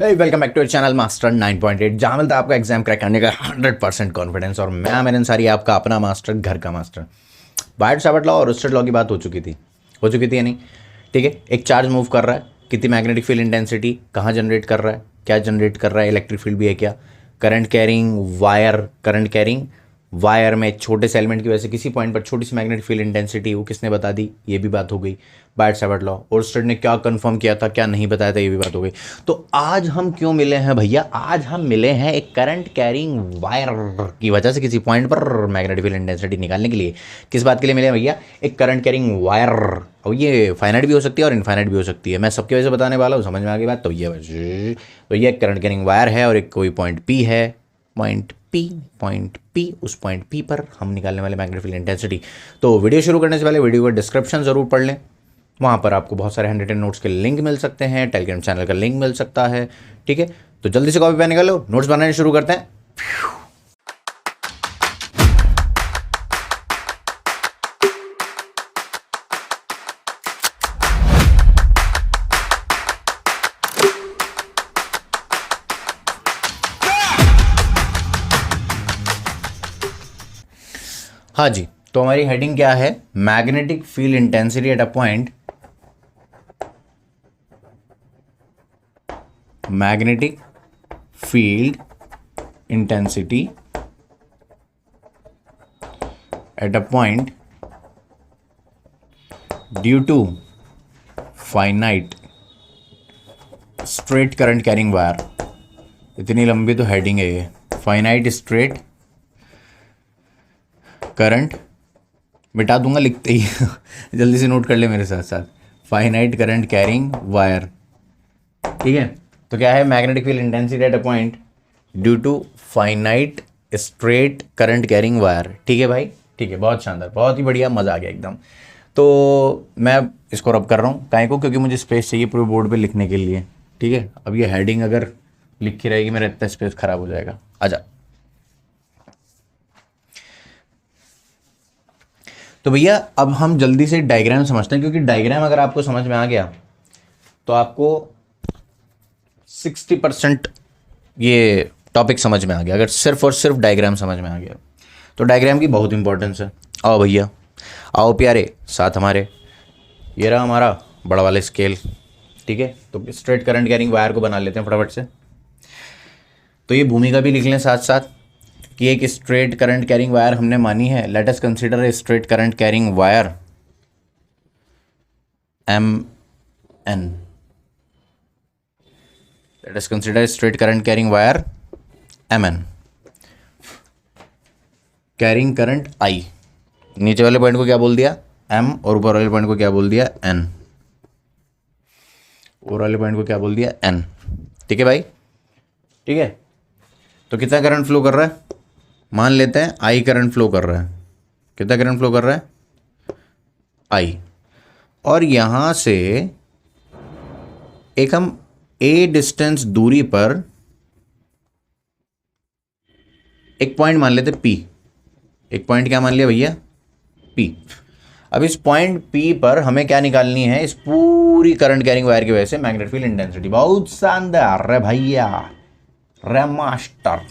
Welcome back to channel master 9.8 जहाँ मिलता है आपका एग्जाम क्रैक करने का 100% कॉन्फिडेंस। और मैं आमिर अंसारी, आपका अपना मास्टर, घर का मास्टर। बायट सावर्ट लॉ और रोस्टेड लॉ की बात हो चुकी थी या नहीं? ठीक है, एक चार्ज मूव कर रहा है, कितनी मैग्नेटिक फील्ड इंटेंसिटी, कहाँ जनरेट कर रहा है, क्या जनरेट कर रहा है, इलेक्ट्रिक फील्ड भी है क्या, करंट कैरिंग वायर में छोटे से एलिमेंट की वजह से किसी पॉइंट पर छोटी सी मैग्नेटिक फील्ड इंटेंसिटी वो किसने बता दी, ये भी बात हो गई। बायट सावर्ट लॉ, ओर्स्टेड ने क्या कंफर्म किया था, क्या नहीं बताया था, ये भी बात हो गई। तो आज हम क्यों मिले हैं भैया? आज हम मिले हैं एक करंट कैरिंग वायर की वजह से किसी पॉइंट पर मैग्नेटिक फील्ड इंटेंसिटी निकालने के लिए। किस बात के लिए मिले हैं भैया? एक करंट कैरिंग वायर। और ये फाइनाइट भी हो सकती है और इनफाइनाइट भी हो सकती है, मैं सबकी वजह से बताने वाला हूँ, समझ में आ गई बात? तो ये एक करंट कैरिंग वायर है और एक कोई पॉइंट पी है, पॉइंट पी, उस पॉइंट पी पर हम निकालने वाले मैग्नेटिक फील्ड इंटेंसिटी। तो वीडियो शुरू करने से पहले वीडियो का डिस्क्रिप्शन जरूर पढ़ लें, वहाँ पर आपको बहुत सारे हैंड रिटन नोट्स के लिंक मिल सकते हैं, टेलीग्राम चैनल का लिंक मिल सकता है। ठीक है, तो जल्दी से कॉपी पेन निकालो, नोट्स बनाने शुरू करते हैं। हाँ जी, तो हमारी हेडिंग क्या है? Magnetic field intensity at a point, magnetic field intensity at a point due to finite straight current carrying wire. इतनी लंबी तो हेडिंग है ये, फाइनाइट स्ट्रेट करंट, मिटा दूंगा लिखते ही जल्दी से नोट कर ले मेरे साथ साथ, फाइनाइट करंट कैरिंग वायर। ठीक है, तो क्या है? Magnetic field intensity at a point due to finite straight current carrying wire. ठीक है भाई, ठीक है, बहुत शानदार, बहुत ही बढ़िया, मज़ा आ गया एकदम। तो मैं इसको रब कर रहा हूँ काहे को, क्योंकि मुझे स्पेस चाहिए पूरे बोर्ड पे लिखने के लिए। ठीक है, अब ये हेडिंग अगर लिखी रहेगी मेरा इतना स्पेस खराब हो जाएगा। आजा। तो भैया अब हम जल्दी से डायग्राम समझते हैं, क्योंकि डायग्राम अगर आपको समझ में आ गया तो आपको 60% ये टॉपिक समझ में आ गया, अगर सिर्फ और सिर्फ डायग्राम समझ में आ गया तो। डायग्राम की बहुत इंपॉर्टेंस है। आओ भैया, आओ प्यारे साथ हमारे, ये रहा हमारा बड़ा वाला स्केल। ठीक है, तो स्ट्रेट करंट कैरिंग वायर को बना लेते हैं फटाफट से। तो ये भूमिका भी लिख लें साथ साथ कि एक स्ट्रेट करंट कैरिंग वायर हमने मानी है। Let us consider a straight current carrying wire MN। Let us consider straight current carrying wire MN, carrying current I। नीचे वाले पॉइंट को क्या बोल दिया? M, और ऊपर वाले पॉइंट को क्या बोल दिया? N। ऊपर वाले पॉइंट को क्या बोल दिया? N। ठीक है भाई, ठीक है। तो कितना करंट फ्लो कर रहा है? मान लेते हैं I करंट फ्लो कर रहा है। कितना करंट फ्लो कर रहा है? I। और यहां से एक हम A डिस्टेंस दूरी पर एक पॉइंट मान लेते P। एक पॉइंट क्या मान लिया भैया? P। अब इस पॉइंट P पर हमें क्या निकालनी है? इस पूरी करंट कैरिंग वायर की वजह से मैग्नेटिक फील्ड इंटेंसिटी। बहुत शानदार रे भैया, रे मास्टर।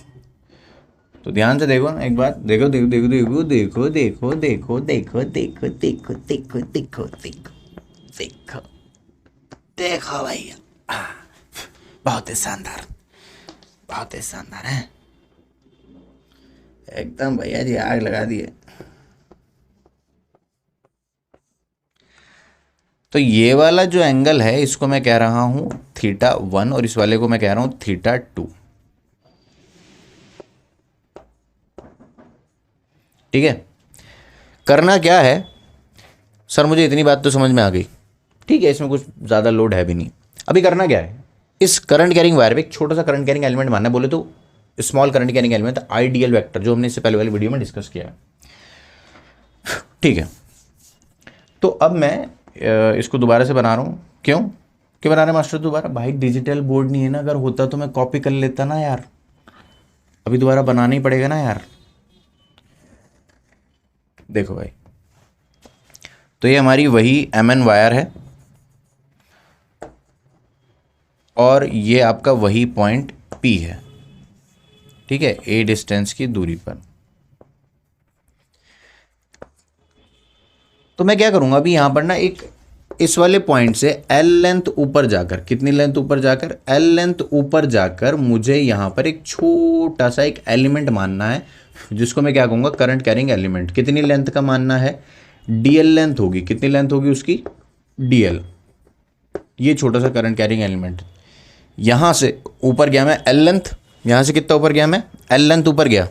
तो ध्यान से देखो ना एक बात, देखो देखो देखो देखो देखो देखो देखो देखो देखो देखो देखो देखो देखो देखो देखो भैया, बहुत ही शानदार, बहुत ही शानदार है एकदम भैया जी, आग लगा दिए। तो ये वाला जो एंगल है इसको मैं कह रहा हूं θ1 और इस वाले को मैं कह रहा हूं θ2। ठीक है, करना क्या है सर? मुझे इतनी बात तो समझ में आ गई। ठीक है, इसमें कुछ ज़्यादा लोड है भी नहीं। अभी करना क्या है? इस करंट कैरिंग वायर पे एक छोटा सा करंट कैरिंग एलिमेंट मानना, बोले तो small current carrying element, ideal vector, जो हमने इससे पहले वाली वीडियो में डिस्कस किया है। ठीक है, तो अब मैं इसको दोबारा से बना रहा हूँ। क्यों क्यों बना रहे मास्टर दोबारा? भाई डिजिटल बोर्ड नहीं है ना, अगर होता तो मैं कॉपी कर लेता ना यार, अभी दोबारा बनाना ही पड़ेगा ना यार। देखो भाई, तो ये हमारी वही MN वायर है। और ये आपका वही पॉइंट P है, ठीक है, A डिस्टेंस की दूरी पर। तो मैं क्या करूंगा अभी यहां पर ना, एक इस वाले पॉइंट से L लेंथ ऊपर जाकर, कितनी लेंथ ऊपर जाकर, L लेंथ ऊपर जाकर मुझे यहां पर एक छोटा सा एक एलिमेंट मानना है, जिसको मैं क्या कहूंगा, करंट कैरिंग एलिमेंट। कितनी लेंथ का मानना है, DL लेंथ होगी। कितनी लेंथ होगी उसकी, DL। ये छोटा सा करंट कैरिंग एलिमेंट यहां से ऊपर गया मैं L लेंथ, यहां से कितना ऊपर गया मैं, L लेंथ ऊपर गया।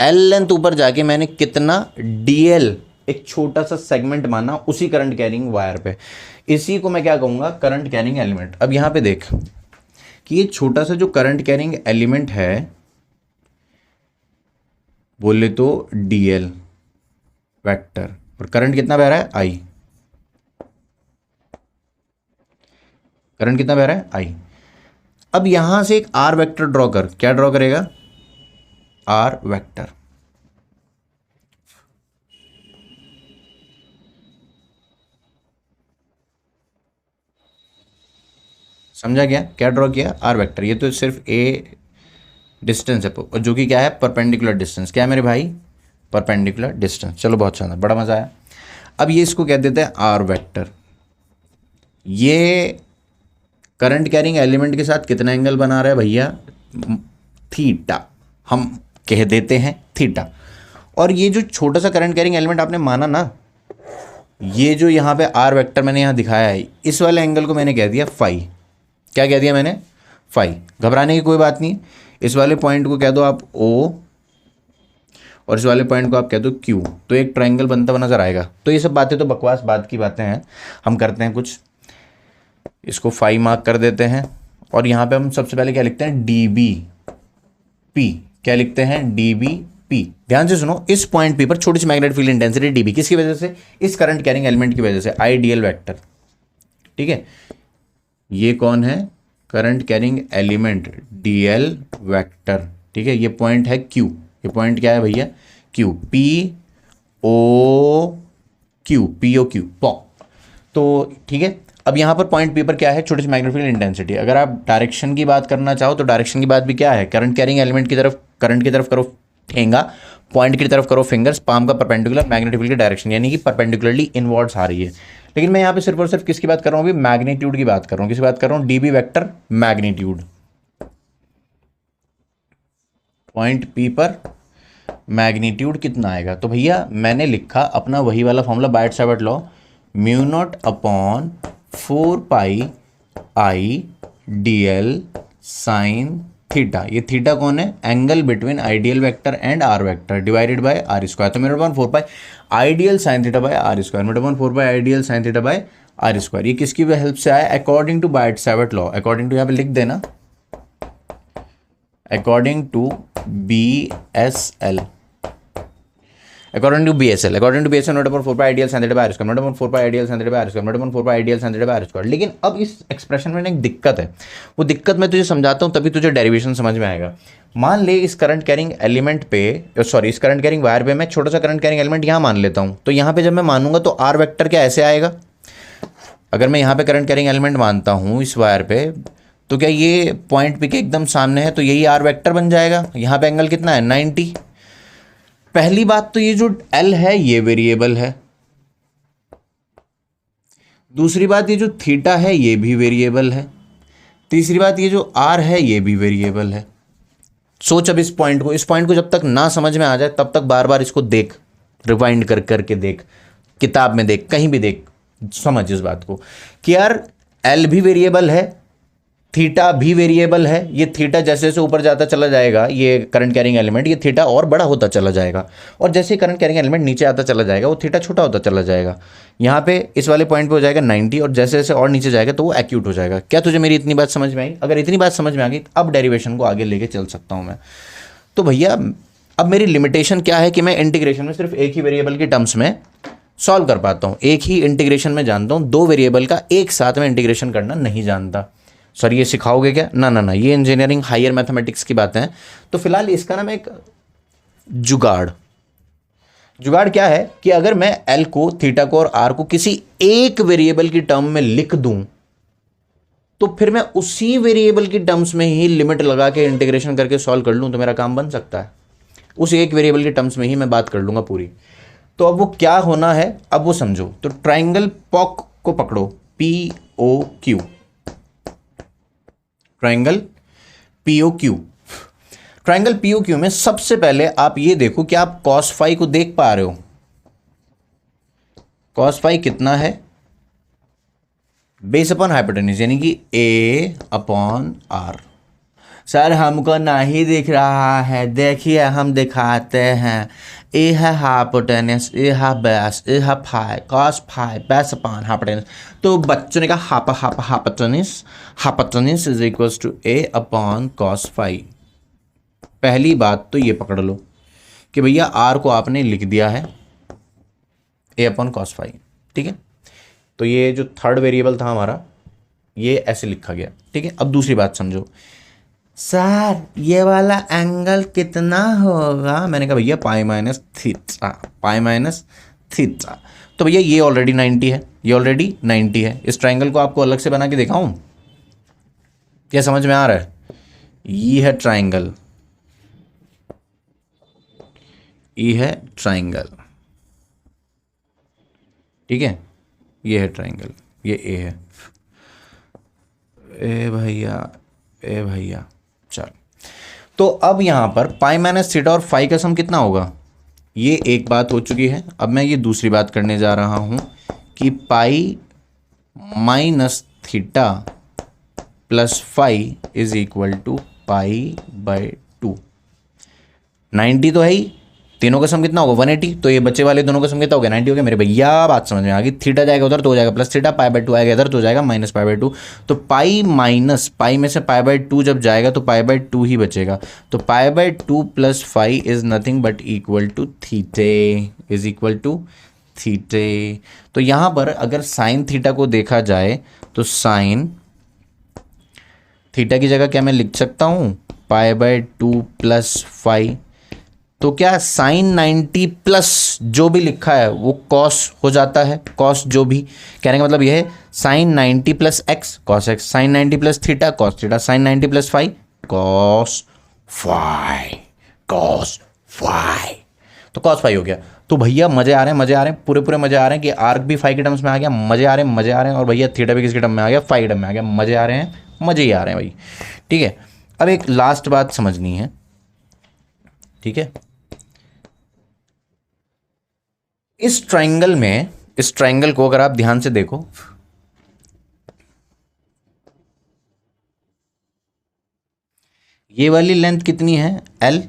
L लेंथ ऊपर जाके मैंने कितना, DL, एक छोटा सा सेगमेंट माना उसी करंट कैरिंग वायर पे। इसी को मैं क्या कहूंगा, करंट कैरिंग एलिमेंट। अब यहां पे देख कि ये छोटा सा जो करंट कैरिंग एलिमेंट है, बोले तो DL वेक्टर, और करंट कितना बह रहा है, I। करंट कितना बह रहा है, I। अब यहां से एक R वेक्टर ड्रॉ कर। क्या ड्रॉ करेगा, R वेक्टर। समझा गया, क्या ड्रॉ किया, आर वेक्टर। ये तो सिर्फ ए डिस्टेंस है, और जो कि क्या है, परपेंडिकुलर डिस्टेंस। क्या है मेरे भाई, परपेंडिकुलर डिस्टेंस। चलो बहुत शानदार, बड़ा मजा आया। अब ये इसको कह देते हैं आर वेक्टर। ये करंट कैरिंग एलिमेंट के साथ कितना एंगल बना रहा है भैया, थीटा, हम कह देते हैं थीटा। और ये जो छोटा सा करंट कैरिंग एलिमेंट आपने माना ना, ये जो यहाँ पे आर वेक्टर मैंने यहाँ दिखाया है, इस वाले एंगल को मैंने कह दिया फाई। क्या कह दिया मैंने, फाई। घबराने की कोई बात नहीं। इस वाले पॉइंट को कह दो आप O, और इस वाले पॉइंट को आप कह दो Q, तो एक ट्रायंगल बनता हुआ नजर आएगा। तो ये सब बातें तो बकवास बात की बातें हैं, हम करते हैं कुछ, इसको फाई मार्क कर देते हैं। और यहाँ पे हम सबसे पहले क्या लिखते हैं, DBP। क्या लिखते हैं, DBP। ध्यान से सुनो, इस पॉइंट P पर छोटी सी मैग्नेटिक फील्ड इंटेंसिटी DB, किसकी वजह से, इस करंट कैरिंग एलिमेंट की वजह से, आइडियल वेक्टर। ठीक है, ये कौन है, current carrying element DL vector. ठीक है, ये पॉइंट है Q। ये पॉइंट क्या है भैया, Q, POQ। तो ठीक है, अब यहाँ पर पॉइंट P पर क्या है, छोटी सी मैग्नेटिक फील्ड इंटेंसिटी। अगर आप डायरेक्शन की बात करना चाहो तो डायरेक्शन की बात भी क्या है, करंट कैरिंग एलिमेंट की तरफ, करंट की तरफ करो ठेंगा, पॉइंट की तरफ करो फिंगर्स, पाम का परपेंडिकुलर, मैग्नेटिक फील्ड की डायरेक्शन यानी कि परपेंडिकुलरली इनवर्ड्स आ रही है। लेकिन मैं यहाँ पे सिर्फ और सिर्फ किसकी बात कर रहा हूँ, अभी मैग्नीट्यूड की बात कर रहा हूँ। किसकी बात कर रहा हूँ, DB vector magnitude. Point P पर मैग्नीट्यूड कितना आएगा, तो भैया मैंने लिखा अपना वही वाला formula, Biot Savart law, mu not upon 4 pi I DL sine theta. ये थीटा कौन है, angle between ideal vector and R vector, divided by R square. तो मेरे upon 4 pi ideal sine theta by R square, मेरे upon 4 pi ideal sine theta by R square. ये किसकी help से आया, according to Biot Savart law. According to यहाँ पे लिख देना, according to BSL, according to BSL naught upon 4 pi ideal sine theta by R square, naught upon 4 pi ideal sine theta by R square, naught upon 4 pi ideal sine theta by R square. लेकिन अब इस expression में एक दिक्कत है, वो दिक्कत मैं तुझे समझाता हूँ, तभी तुझे डेरिवेशन समझ में आएगा। मान ले इस करंट कैरिंग एलिमेंट पे, सॉरी इस करंट कैरिंग वायर पे मैं छोटा सा करंट कैरिंग एलिमेंट यहाँ मान लेता हूँ। तो यहाँ पे जब मैं मानूंगा तो आर वेक्टर क्या ऐसे आएगा, अगर मैं यहाँ पे करंट कैरिंग एलिमेंट मानता हूँ इस वायर पे, तो क्या ये पॉइंट P के एकदम सामने है, तो यही आर वेक्टर बन जाएगा। यहाँ पे एंगल कितना है, 90। पहली बात तो ये जो L है ये वेरिएबल है, दूसरी बात ये जो थीटा है ये भी वेरिएबल है, तीसरी बात ये जो R है ये भी वेरिएबल है। सोच अब इस पॉइंट को जब तक ना समझ में आ जाए तब तक बार बार इसको देख, रिवाइंड कर करके देख, किताब में देख, कहीं भी देख, समझ इस बात को कि यार L भी वेरिएबल है, थीटा भी वेरिएबल है। ये थीटा जैसे जैसे ऊपर जाता चला जाएगा, ये करंट कैरिंग एलिमेंट, ये थीटा और बड़ा होता चला जाएगा, और जैसे करंट कैरिंग एलिमेंट नीचे आता चला जाएगा वो थीटा छोटा होता चला जाएगा। यहाँ पे इस वाले पॉइंट पे हो जाएगा 90, और जैसे जैसे और नीचे जाएगा तो वो एक्यूट हो जाएगा। क्या तुझे मेरी इतनी बात समझ में आई? अगर इतनी बात समझ में आ गई अब डेरिवेशन को आगे लेके चल सकता हूँ मैं। तो भैया अब मेरी लिमिटेशन क्या है कि मैं इंटीग्रेशन में सिर्फ एक ही वेरिएबल के टर्म्स में सॉल्व कर पाता हूँ, एक ही इंटीग्रेशन में जानता हूँ, दो वेरिएबल का एक साथ में इंटीग्रेशन करना नहीं जानता। सर ये सिखाओगे क्या? ना ना ना, ये इंजीनियरिंग हायर मैथमेटिक्स की बातें हैं। तो फिलहाल इसका नाम एक जुगाड़ क्या है कि अगर मैं L को, थीटा को और R को किसी एक वेरिएबल की टर्म में लिख दूं, तो फिर मैं उसी वेरिएबल की टर्म्स में ही लिमिट लगा के इंटीग्रेशन करके सॉल्व कर लूँ तो मेरा काम बन सकता है। उस एक वेरिएबल के टर्म्स में ही मैं बात कर लूँगा पूरी। तो अब वो क्या होना है अब वो समझो। तो ट्राइंगल पॉक को पकड़ो, POQ, triangle POQ। Triangle POQ में सबसे पहले आप ये देखो कि आप cos फाई को देख पा रहे हो। cos फाई कितना है? बेस अपॉन हाइपोटेन्यूज, यानी कि A/R। सर हमको नहीं दिख रहा है, देखिए हम दिखाते हैं। ए है हाइपोटेन्यूज, ए है बेस, ए है phi, cos phi base upon hypotenuse. तो बच्चों ने कहा hypotenuse is equals to A upon cos phi. पहली बात तो ये पकड़ लो कि भैया आर को आपने लिख दिया है A अपॉन cos फाई, ठीक है। तो ये जो थर्ड वेरिएबल था हमारा ये ऐसे लिखा गया, ठीक है। अब दूसरी बात समझो, सर ये वाला एंगल कितना होगा? मैंने कहा भैया पाई माइनस थीटा। तो भैया ये ऑलरेडी 90 है, ये ऑलरेडी 90 है। इस ट्राइंगल को आपको अलग से बना के दिखाऊं? क्या समझ में आ रहा है? ये है ट्राइंगल, ये है ट्राइंगल, ठीक है। ये है ट्राइंगल, ये ए है। ए भैया चल। तो अब यहां पर पाई माइनस थीटा और फाई का सम कितना होगा? ये एक बात हो चुकी है। अब मैं ये दूसरी बात करने जा रहा हूं कि pi minus theta plus phi is equal to pi by two. 90 तो है ही, तीनों का सम कितना होगा? 180। तो ये बच्चे वाले दोनों का सम कितना हो गया? 90 हो गया। मेरे भैया बात समझ में आ गई। थीटा जाएगा उधर तो हो जाएगा प्लस थीटा, पाई/2 आएगा इधर तो हो जाएगा माइनस पाई/2। तो पाई माइनस पाई में से पाई/2 जब जाएगा तो पाई/2 ही बचेगा। तो pi by two plus phi is nothing but equal to theta, is equal to theta. तो यहां पर अगर साइन थीटा को देखा जाए तो साइन थीटा की जगह क्या मैं लिख सकता हूं? पाई/2 प्लस फाई। तो क्या साइन 90 प्लस जो भी लिखा है वो कॉस हो जाता है? कॉस जो भी, कहने का मतलब यह है sine 90 plus x cos x, sine 90 plus theta cos theta, sine 90 plus phi cos phi, cos phi. तो कॉस फाई हो गया। तो भैया मजे आ रहे हैं, पूरे मजे आ रहे हैं कि आर्क भी फाई के टर्म्स में आ गया, मजे आ रहे हैं। और भैया थीटा भी किसके टर्म में आ गया? फाई के टर्म में आ गया। मजे आ रहे हैं, मजे ही आ रहे हैं भाई, ठीक है। अब एक लास्ट बात समझनी है, ठीक है। इस ट्राइंगल को अगर आप ध्यान से देखो, ये वाली लेंथ कितनी है? L,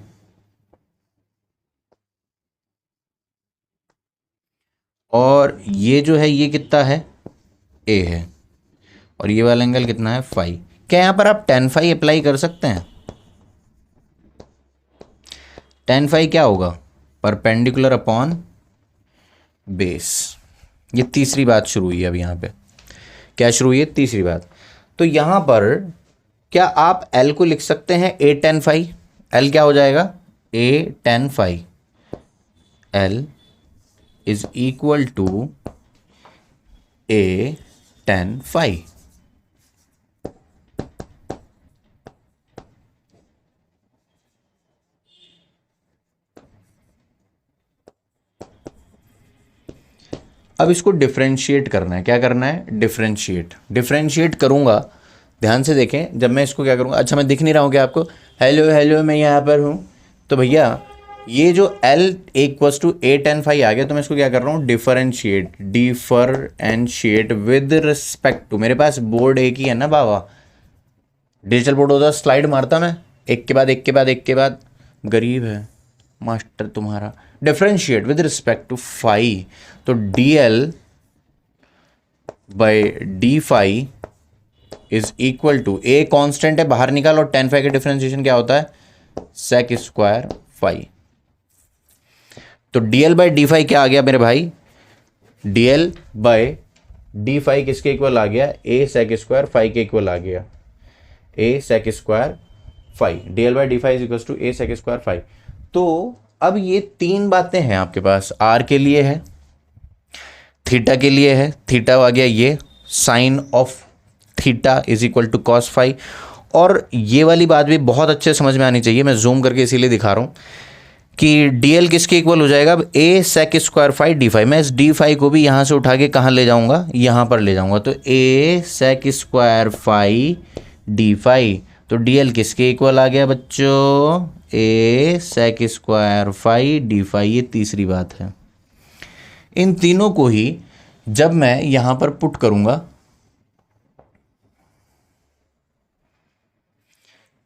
और ये जो है ये कितना है? A है। और ये वाला एंगल कितना है? फाई। क्या यहां पर आप tan फाई अप्लाई कर सकते हैं? tan फाई क्या होगा? Perpendicular upon base. ये तीसरी बात शुरू हुई है अब यहां पे। क्या शुरू हुई है? तीसरी बात। तो यहां पर क्या आप L को लिख सकते हैं A tan फाई? L क्या हो जाएगा? A tan phi. L is equal to A tan phi. अब इसको डिफरेंशिएट करना है। क्या करना है? डिफरेंशिएट करूंगा। ध्यान से देखें, जब मैं इसको क्या करूंगा, अच्छा मैं दिख नहीं रहा हूं क्या आपको? हेलो मैं यहाँ पर हूं। तो भैया ये जो L equals to A tan phi आ गया, तो मैं इसको क्या कर रहा हूँ? डिफरेंशिएट विद रिस्पेक्ट टू, मेरे पास बोर्ड एक ही है ना बाबा, डिजिटल बोर्ड होता स्लाइड मारता मैं एक के बाद एक, गरीब है मास्टर तुम्हारा। Differentiate with respect to phi, तो dl by d phi is equal to, A constant है बाहर निकाल, और tan फाई का डिफरेंशिएशन क्या होता है? Sec square phi. तो dl बाई डी फाई क्या आ गया मेरे भाई? dl बाई डी फाई किसके इक्वल आ गया? a सेक स्क्वायर फाई के इक्वल आ गया। a sec square phi, dl by d phi is equal to a sec square phi. तो अब ये तीन बातें हैं आपके पास। r के लिए है, थीटा के लिए है, थीटा आ गया ये sine of theta is equal to cos phi. और ये वाली बात भी बहुत अच्छे समझ में आनी चाहिए, मैं जूम करके इसीलिए दिखा रहा हूँ कि डीएल किसके इक्वल हो जाएगा, अब A sec square phi D phi. मैं इस डी फाई को भी यहाँ से उठा के कहाँ ले जाऊँगा, यहाँ पर ले जाऊँगा, तो A sec square phi D phi. तो डीएल किसके इक्वल आ गया बच्चों, A sec square phi D phi. ये तीसरी बात है। इन तीनों को ही जब मैं यहां पर पुट करूंगा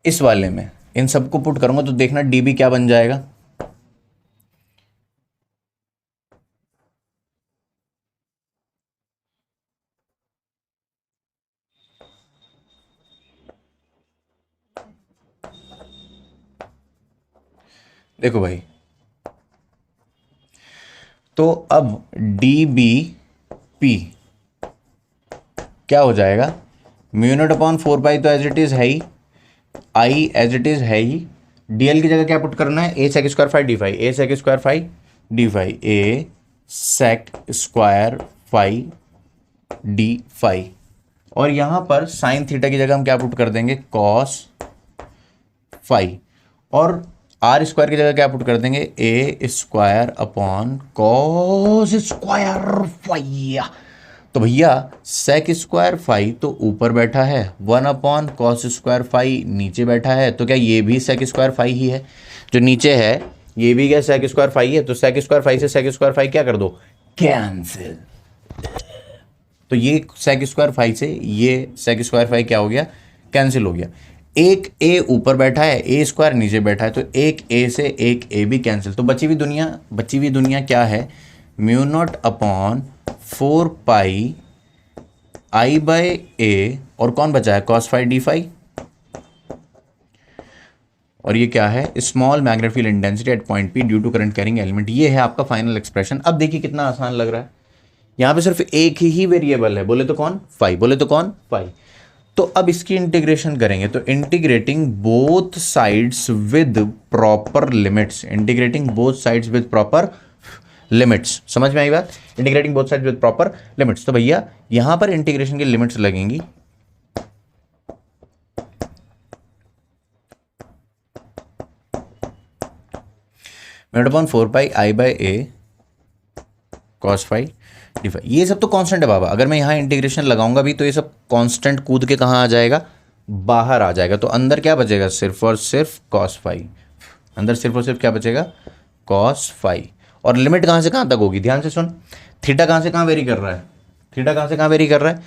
इस वाले में, इन सबको पुट करूंगा तो देखना डीबी क्या बन जाएगा, देखो भाई। तो अब डी बी पी क्या हो जाएगा, म्यू नॉट अपॉन 4 पाई तो एज इट इज है ही, आई एज इट इज है ही। डीएल की जगह क्या पुट करना है, A sec square phi D phi, A sec square phi D phi, A sec square phi D phi. और यहां पर साइन थीटा की जगह हम क्या पुट कर देंगे, कॉस फाई। और आर स्क्वायर की जगह क्या पुट कर देंगे, A square upon cos square phi. तो भैया सेक स्क्वायर फाई तो ऊपर बैठा है, 1 अपॉन कॉस स्क्वायर फाई नीचे बैठा है, तो क्या ये भी सेक स्क्वायर फाई ही है, जो नीचे है ये भी क्या सेक स्क्वायर फाई है। तो सेक स्क्वायर फाई से सेक स्क्वायर फाई क्या कर दो, कैंसिल। तो ये सेक स्क्वायर फाई से ये सेक स्क्वायर फाई क्या हो गया, कैंसिल हो गया। एक ए ऊपर बैठा है, ए स्क्वायर नीचे बैठा है, तो एक ए से एक ए भी कैंसिल। तो बची हुई दुनिया क्या है, mu naught upon 4 pi I by ए, और कौन बचा है, कॉस फाई डी फाई। और ये क्या है, small magnetic field intensity at point P due to current carrying element. ये है आपका फाइनल एक्सप्रेशन। अब देखिए कितना आसान लग रहा है, यहां पे सिर्फ एक ही वेरिएबल है, बोले तो कौन, फाई, बोले तो कौन, फाई। तो अब इसकी इंटीग्रेशन करेंगे, तो integrating both sides with proper limits, integrating both sides with proper limits. समझ में आई बात, integrating both sides with proper limits. तो भैया यहां पर इंटीग्रेशन की लिमिट्स लगेंगी, mu upon 4 pi I by A cos phi D phi. ये सब तो कांस्टेंट है बाबा, अगर मैं यहाँ इंटीग्रेशन लगाऊंगा भी तो ये सब कांस्टेंट कूद के कहाँ आ जाएगा, बाहर आ जाएगा। तो अंदर क्या बचेगा, सिर्फ और सिर्फ कॉस फाई, अंदर सिर्फ और सिर्फ क्या बचेगा, कॉस फाई। और लिमिट कहाँ से कहाँ तक होगी, ध्यान से सुन, थीटा कहाँ से कहाँ वेरी कर रहा है, थीटा कहाँ से कहाँ वेरी कर रहा है।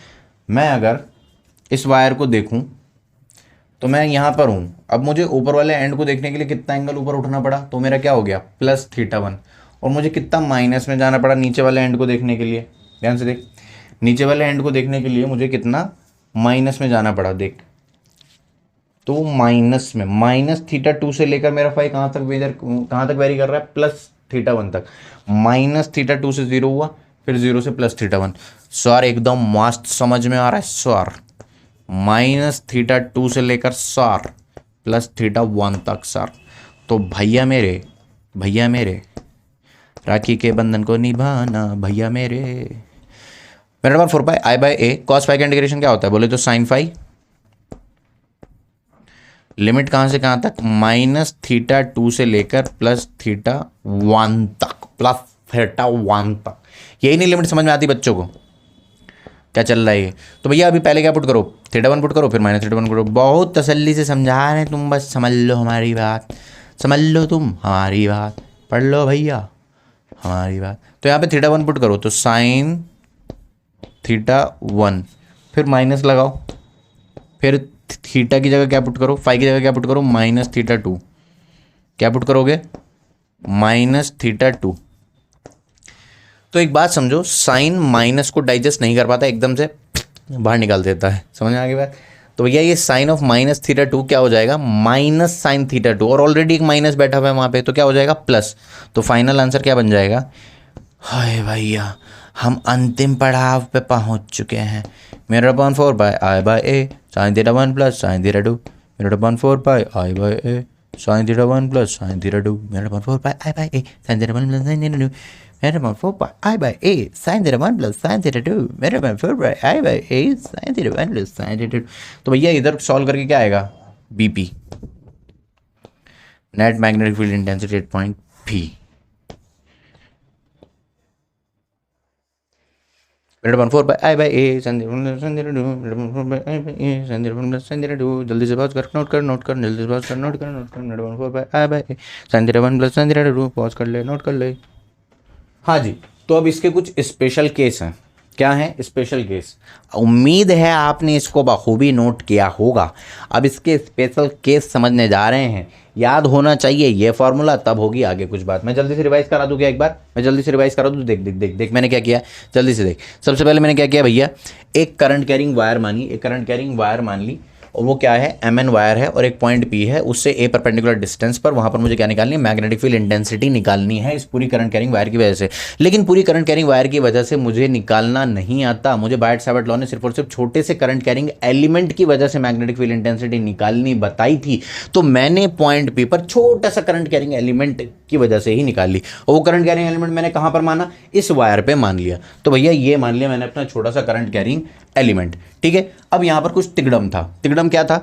मैं अगर इस वायर को देखूँ तो मैं यहाँ पर हूँ, अब मुझे ऊपर वाले एंड को देखने के लिए कितना एंगल ऊपर उठना पड़ा, तो मेरा क्या हो गया, प्लस थीटा 1। और मुझे कितना माइनस में जाना पड़ा नीचे वाले एंड को देखने के लिए, ध्यान से देख, नीचे वाले एंड को देखने के लिए मुझे कितना माइनस में जाना पड़ा, देख। तो माइनस में, माइनस थीटा 2 से लेकर मेरा फाई कहाँ तक वेरी कर रहा है, प्लस थीटा 1 तक। माइनस थीटा 2 से 0 हुआ, फिर 0 से प्लस थीटा 1। सर एकदम मस्त समझ में आ रहा है सर, माइनस थीटा 2 से लेकर सर प्लस थीटा 1 तक सर। तो भैया मेरे राखी के बंधन को निभाना भैया मेरे। मेरा number 4 pi I by A cos phi का इंटीग्रेशन क्या होता है, बोले तो साइन फाई। लिमिट कहां से कहां तक, माइनस थीटा 2 से लेकर प्लस थीटा 1 तक, प्लस थीटा 1 तक। यही नहीं लिमिट समझ में आती बच्चों को, क्या चल रहा है ये। तो भैया अभी पहले क्या पुट करो, थीटा 1 पुट करो, फिर माइनस थीटा 1 करो। बहुत तसल्ली से समझा रहे हैं तुम, बस समझ लो हमारी बात, समझ लो तुम हमारी बात, पढ़ लो भैया हमारी बात। तो यहाँ पे थीटा 1 पुट करो, तो साइन थीटा 1, फिर माइनस लगाओ, फिर थीटा की जगह क्या पुट करो, फाई की जगह क्या पुट करो, माइनस थीटा 2। क्या पुट करोगे, माइनस थीटा 2। तो एक बात समझो, साइन माइनस को डाइजेस्ट नहीं कर पाता, एकदम से बाहर निकाल देता है, समझ में आ गई बात। तो भैया ये साइन ऑफ माइनस थीटा 2 क्या हो जाएगा, माइनस साइन थीटा 2, और ऑलरेडी एक माइनस बैठा हुआ है वहाँ पे, तो क्या हो जाएगा, प्लस। तो फाइनल आंसर क्या बन जाएगा, हाय भैया हम अंतिम पड़ाव पे पहुँच चुके हैं। मेरा upon 4 pi I by A sine theta 1 plus sine theta 2, मेरा upon 4 pi I by A sine theta 1 plus sine theta 2 मेरा 4 pi I by A sine theta 1 plus sine theta 2 मेरा 4 pi I by A sine theta 1 plus sine theta 2 मेरा 4 pi I by A sine theta 1 plus sine theta 2। तो भैया इधर solve करके क्या आएगा, BP net magnetic field intensity at point P मेरा 1 4 pi I by A sine theta 2 मेरा 4 pi I by A sine theta 1 plus sine theta 2। जल्दी से पॉज कर, नोट कर जल्दी से पॉज कर, नोट कर मेरा 1 4 pi I by A sine theta 1 plus sine theta 2। Pause कर ले, नोट कर ले। हाँ जी, तो अब इसके कुछ स्पेशल केस हैं। क्या है स्पेशल केस? उम्मीद है आपने इसको बखूबी नोट किया होगा। अब इसके स्पेशल केस समझने जा रहे हैं। याद होना चाहिए ये फॉर्मूला, तब होगी आगे कुछ बात। मैं जल्दी से रिवाइज करा दूँ क्या एक बार? मैं जल्दी से रिवाइज करा दूँ। देख देख देख देख मैंने क्या किया, जल्दी से देख। सबसे पहले मैंने क्या किया भैया, एक करंट कैरिंग वायर मानी, एक करंट कैरिंग वायर मान ली, और वो क्या है, एम एन वायर है और एक पॉइंट पी है, उससे ए परपेंडिकुलर डिस्टेंस पर वहाँ पर मुझे क्या निकालनी है, मैग्नेटिक फील्ड इंटेंसिटी निकालनी है इस पूरी करंट कैरिंग वायर की वजह से। लेकिन पूरी करंट कैरिंग वायर की वजह से मुझे निकालना नहीं आता। मुझे बायट-सैवर्ट लॉ ने सिर्फ और सिर्फ छोटे से करंट कैरिंग एलिमेंट की वजह से मैग्नेटिक फील्ड इंटेंसिटी निकालनी बताई थी। तो मैंने पॉइंट पी पर छोटा सा करंट कैरिंग एलिमेंट की वजह से ही निकाल ली। और वो करंट कैरिंग एलिमेंट मैंने कहाँ पर माना, इस वायर पे मान लिया। तो भैया ये मान लिया मैंने अपना छोटा सा करंट कैरिंग एलिमेंट, ठीक है। अब यहाँ पर कुछ तिकड़म था। तिकड़म क्या था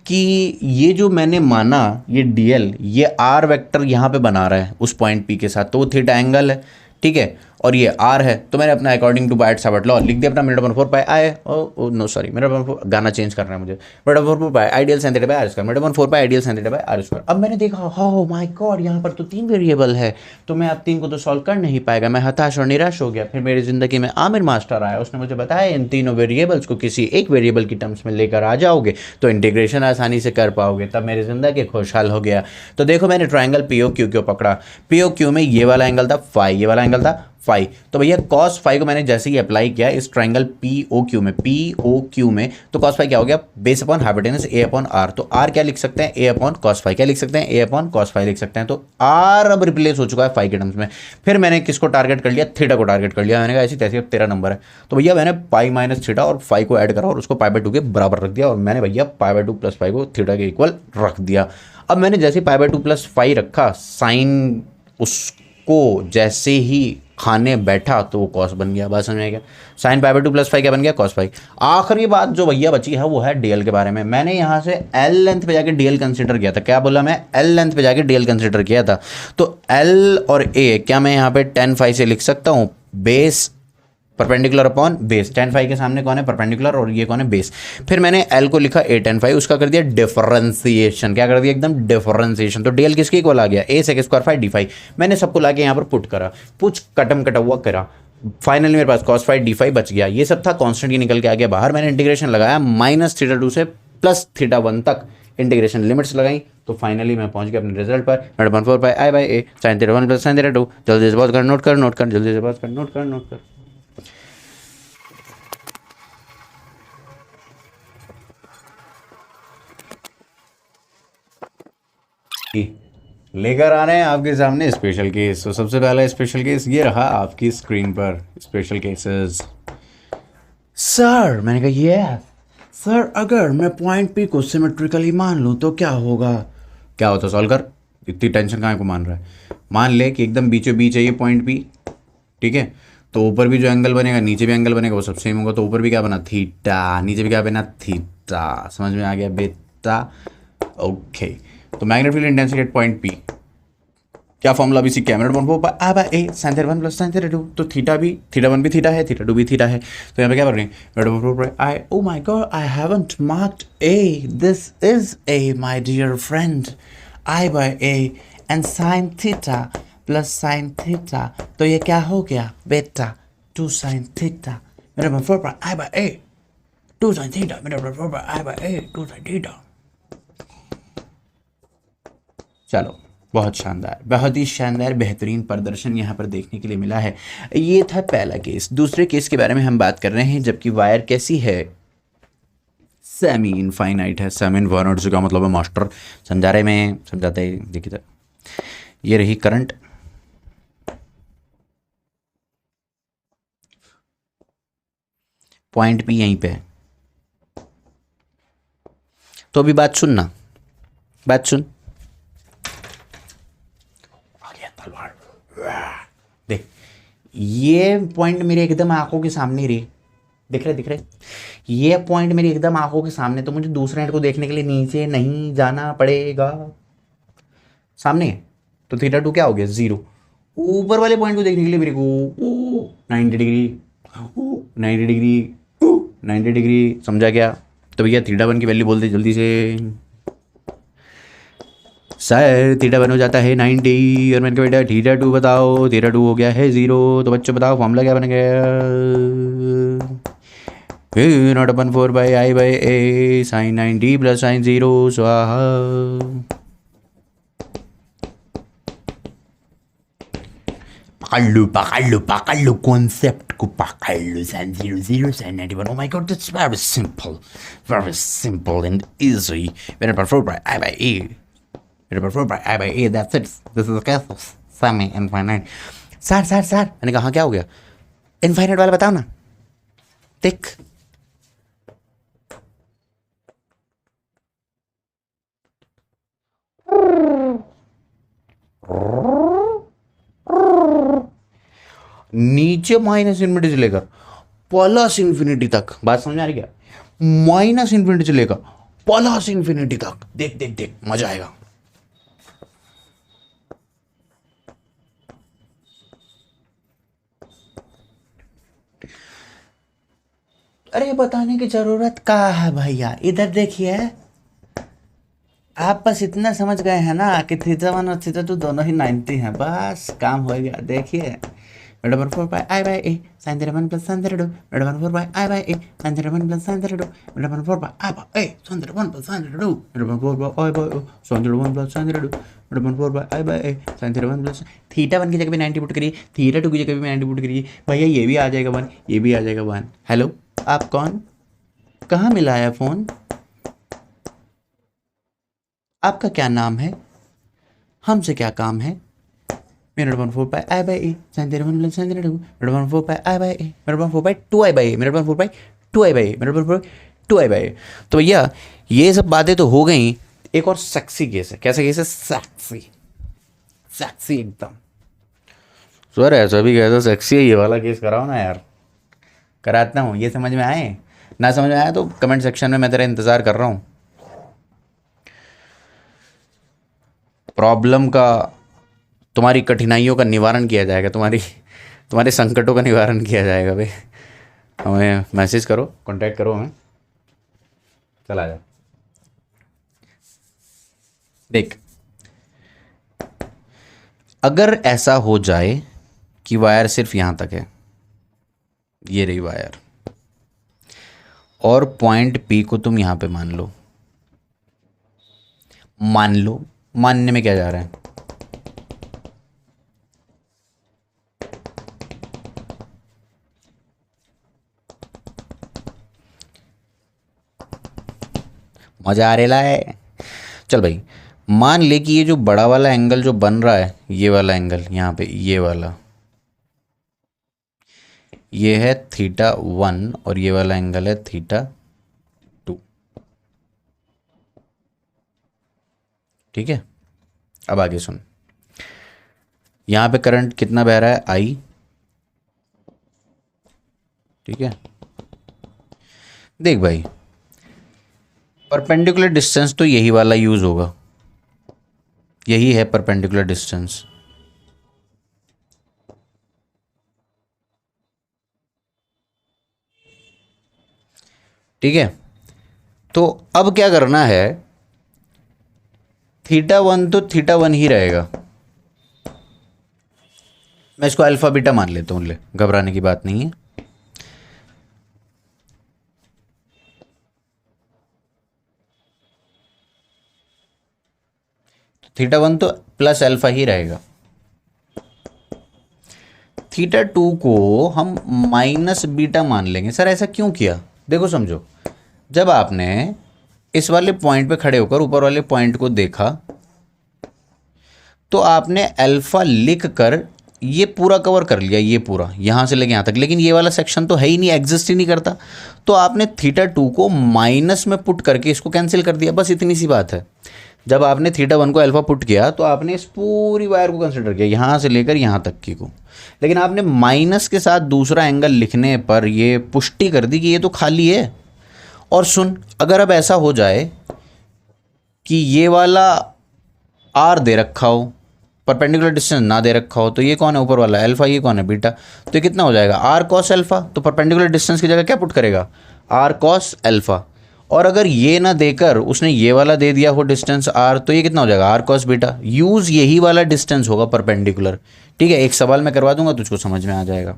कि ये जो मैंने माना, ये डीएल, ये आर वेक्टर यहाँ पे बना रहा है उस पॉइंट पी के साथ, तो वो थीटा एंगल है, ठीक है, और ये आर है। तो मैंने अपना अकॉर्डिंग टू बायट-सैवर्ट लॉ लिख दिया अपना मेरा 1 4 pi I, oh no sorry, मेरा 1 4 गाना चेंज करना है मुझे, मेरा 1 4 pi ideal sine theta by R square, मेरा 1 4 pi ideal sine theta by R square. अब मैंने देखा, हो माय गॉड, यहाँ पर तो 3 वेरिएबल है, तो मैं अब 3 को तो सॉल्व कर नहीं पाएगा। मैं हताश और निराश हो गया। फिर मेरी ज़िंदगी में आमिर मास्टर आया, उसने मुझे बताया इन तीनों वेरिएबल्स को किसी एक वेरिएबल की टर्म्स में लेकर आ जाओगे तो इंटीग्रेशन आसानी से कर पाओगे। तब मेरी ज़िंदगी खुशहाल हो गया। तो देखो मैंने ट्राइंगल पी ओ क्यू को पकड़ा। पी ओ क्यू में ये वाला एंगल था फाई, ये वाला एंगल था फाई। तो भैया कॉस फाई को मैंने जैसे ही अप्लाई किया इस ट्राइंगल पी ओ क्यू में, तो कॉस फाई क्या हो गया, base upon hypotenuse A upon R. तो आर क्या लिख सकते हैं, ए अपॉन कॉस फाई। क्या लिख सकते हैं, ए अपॉन कॉस फाई लिख सकते हैं। तो आर अब रिप्लेस हो चुका है फाई के टर्म्स में। फिर मैंने किसको टारगेट कर लिया, थीटा को टारगेट कर लिया। मैंने कहा ऐसी तैसी अब तेरा नंबर है। तो भैया मैंने पाई माइनस थीटा और फाई को ऐड करा और उसको पाई बाय 2 के बराबर रख दिया, और मैंने भैया पाई बाय 2 प्लस फाई को थीटा के इक्वल रख दिया। अब मैंने जैसे पाई बाय 2 प्लस फाई रखा, साइन उसको जैसे ही खाने बैठा तो वो कॉस बन गया। बात समझ में आ गया, sine pi by 2 plus phi क्या बन गया, कॉस फाई। आखिरी बात जो भैया बची है वो है डीएल के बारे में। मैंने यहाँ से एल लेंथ पे जाके डीएल कंसीडर किया था। क्या बोला मैं, एल लेंथ पे जाके डीएल कंसीडर किया था। तो एल और ए क्या मैं यहाँ पे tan फाई से लिख सकता हूँ, base perpendicular upon base. tan phi के सामने कौन है, परपेंडिकुलर, और ये कौन है, बेस। फिर मैंने एल को लिखा a tan फाई, उसका कर दिया डिफरेंशिएशन। क्या कर दिया, एकदम डिफरेंशिएशन। तो डीएल किसके इक्वल आ गया, a sec square phi D phi. मैंने सबको लाके यहाँ पर पुट करा, कुछ कटम कटा हुआ करा। फाइनली मेरे पास cos फाई डी फाई बच गया। ये सब था, कांस्टेंट ही निकल के आ गया बाहर। मैंने इंटीग्रेशन लगाया माइनस थीटा 2 से प्लस थीटा 1 तक इंटीग्रेशन लिमिट्स लगाई। तो फाइनली मैं पहुंच गया अपने रिजल्ट पर, मेरा 1 4 pi I by A sine theta 1 plus sine theta 2। जल्दी से बात कर, नोट कर जल्दी से बात कर, नोट कर। लेकर आ रहे हैं आपके सामने स्पेशल केस। तो सबसे पहला स्पेशल केस ये रहा आपकी स्क्रीन पर, स्पेशल केसेस। सर, मैंने कहा ये सर, अगर मैं पॉइंट पी को सिमेट्रिकली मान लूँ तो क्या होगा? क्या होता, सॉल्व कर, इतनी टेंशन कहाँ को मान रहा है। मान ले कि एकदम बीचों बीच है ये पॉइंट पी, ठीक है। तो ऊपर भी जो एंगल बनेगा नीचे भी एंगल बनेगा वो सब सेम होगा। तो ऊपर भी क्या बना, थीटा, नीचे भी क्या बना, थीटा। समझ में आ गया बेटा? ओके। तो magnetic field intensity at point P, क्या फॉर्मूला भी सीख के, मेरा 1 4 pi I by A sine theta 1 plus sine theta 2। तो थीटा 1 भी थीटा है, थीटा 2 भी थीटा है। तो यहाँ पे क्या कर रहे हैं, मेरा 1 4 pi I, oh my God, I haven't marked A, this is a my dear friend, I by A and sine theta plus sine theta. तो ये क्या हो गया बेटा, 2 साइन थीटा। मेरा 1 4 pi I by A 2 sine theta, मेरा 1 4 pi I by A 2 sine theta. चलो, बहुत शानदार, बहुत ही शानदार बेहतरीन प्रदर्शन यहाँ पर देखने के लिए मिला है। ये था पहला केस। दूसरे केस के बारे में हम बात कर रहे हैं, जबकि वायर कैसी है, सेमी इनफाइनाइट है। सेमी इनफाइनाइट से क्या मतलब है मास्टर, समझा रहे में समझाते ही देखिए। ये रही करंट, पॉइंट भी यहीं पे है। तो अभी बात सुनना, बात सुन, देख, ये पॉइंट मेरे एकदम आंखों के सामने रे, दिख रहे, ये पॉइंट मेरी एकदम आंखों के सामने, तो मुझे दूसरे एंड को देखने के लिए नीचे नहीं जाना पड़ेगा, सामने है, तो थीटा 2 क्या हो गया 0। ऊपर वाले पॉइंट को देखने के लिए मेरे को 90 डिग्री 90 डिग्री 90 डिग्री, समझा क्या? तो भैया थीटा 1 की वैल्यू बोल दे जल्दी से। सर थीटा 1 हो जाता है 90, और मैंने कहा बेटा थीटा 2 बताओ, थीटा 2 हो गया है 0। तो बच्चों बताओ फॉर्मूला क्या बन गया? Not upon 4/i/a sin 90 plus sin 0 स्वाहा। पकड़ लो कॉन्सेप्ट को, पकड़ लो sin 0 0 sin 91। Oh my god, that's very simple and easy। When upon 4/i/a, when upon 4/i/a, that's it। This is the case of semi infinite। Sir मैंने कहा क्या हो गया? Infinite वाला बताओ ना, देख नीचे माइनस इन्फिनिटी से लेकर प्लस इन्फिनिटी तक, बात समझ आ रही क्या? माइनस इन्फिनिटी से लेकर प्लस इन्फिनिटी तक, देख देख देख मजा आएगा। अरे बताने की जरूरत क्या है भैया, इधर देखिए, आप बस इतना समझ गए हैं ना कि थीटा 1 और थीटा 2 दोनों ही 90 हैं, बस काम हो गया। देखिए root over 4/i/a sin theta 1 plus sin theta 2, root over 4/i/a sin theta 1 plus sin theta 2, root over 4/i/a sin theta 1 plus sin theta 2, root over 4/i/a sin theta 1 plus sin theta 2, root over 4/i/a sin theta 1 plus। Theta 1 की जगह पे 90 put करिए, theta 2 की जगह पे 90 put करिए, भैया ये भी आ जाएगा 1, ये भी आ जाएगा 1। हेलो आप कौन, कहाँ मिला है फ़ोन, आपका क्या नाम है, हमसे क्या काम है? मेरा 4/i/a sin theta 1 plus sin theta 2, मेरा 4/i/a, मेरा 4/2i/a, मेरा 4/2i/a, मेरा 4/2i/a। तो भैया ये सब बातें तो हो गई, एक और सेक्सी केस है। कैसा केस है? सेक्सी एकदम। सर ऐसा भी कैसा सेक्सी है ये वाला केस, कराओ ना यार। कराता हूँ, ये समझ में आए ना, समझ में आया तो कमेंट सेक्शन में मैं तेरा इंतज़ार कर रहा हूँ। प्रॉब्लम का, तुम्हारी कठिनाइयों का निवारण किया जाएगा, तुम्हारे संकटों का निवारण किया जाएगा भाई। हमें मैसेज करो, कांटेक्ट करो हमें, चला जाओ। देख, अगर ऐसा हो जाए कि वायर सिर्फ यहाँ तक है, ये रही वायर, और पॉइंट पी को तुम यहाँ पे मान लो, मानने में क्या जा रहा है? मजा आ रहा है। चल भाई, मान ले कि ये जो बड़ा वाला एंगल जो बन रहा है, ये वाला एंगल यहाँ पे, ये वाला, ये है थीटा 1 और ये वाला एंगल है थीटा 2। ठीक है, अब आगे सुन। यहाँ पे करंट कितना बह रहा है? I। ठीक है, देख भाई, परपेंडिकुलर डिस्टेंस तो यही वाला यूज होगा, यही है परपेंडिकुलर डिस्टेंस। ठीक है, तो अब क्या करना है? थीटा 1 तो थीटा 1 ही रहेगा, मैं इसको अल्फा बीटा मान लेता हूँ, ले घबराने की बात नहीं है। थीटा 1 तो प्लस अल्फा ही रहेगा। थीटा 2 को हम माइनस बीटा मान लेंगे। सर ऐसा क्यों किया? देखो समझो, जब आपने इस वाले पॉइंट पे खड़े होकर ऊपर वाले पॉइंट को देखा, तो आपने अल्फा लिख कर ये पूरा कवर कर लिया, ये पूरा यहाँ से लेके यहाँ तक, लेकिन ये वाला सेक्शन तो है ही नहीं, एग्जिस्ट ही नहीं करता, तो आपने थीटा 2 को माइनस में पुट करके इसको कैंसिल कर दिया, बस इतनी सी बात है। जब आपने थीटा वन को अल्फा पुट किया तो आपने इस पूरी वायर को कंसिडर किया, यहाँ से लेकर यहाँ तक की को, लेकिन आपने माइनस के साथ दूसरा एंगल लिखने पर ये पुष्टि कर दी कि ये तो खाली है। और सुन, अगर अब ऐसा हो जाए कि ये वाला आर दे रखा हो, परपेंडिकुलर डिस्टेंस ना दे रखा हो, तो ये कौन है ऊपर वाला अल्फा, ये कौन है बीटा, तो ये कितना हो जाएगा आर कॉस अल्फा। तो परपेंडिकुलर डिस्टेंस की जगह क्या पुट करेगा, आर कॉस अल्फा। और अगर ये ना देकर उसने ये वाला दे दिया हो डिस्टेंस आर, तो ये कितना हो जाएगा आर कॉस बीटा। यूज यही वाला डिस्टेंस होगा परपेंडिकुलर। ठीक है, एक सवाल मैं करवा दूंगा, तुझको समझ में आ जाएगा।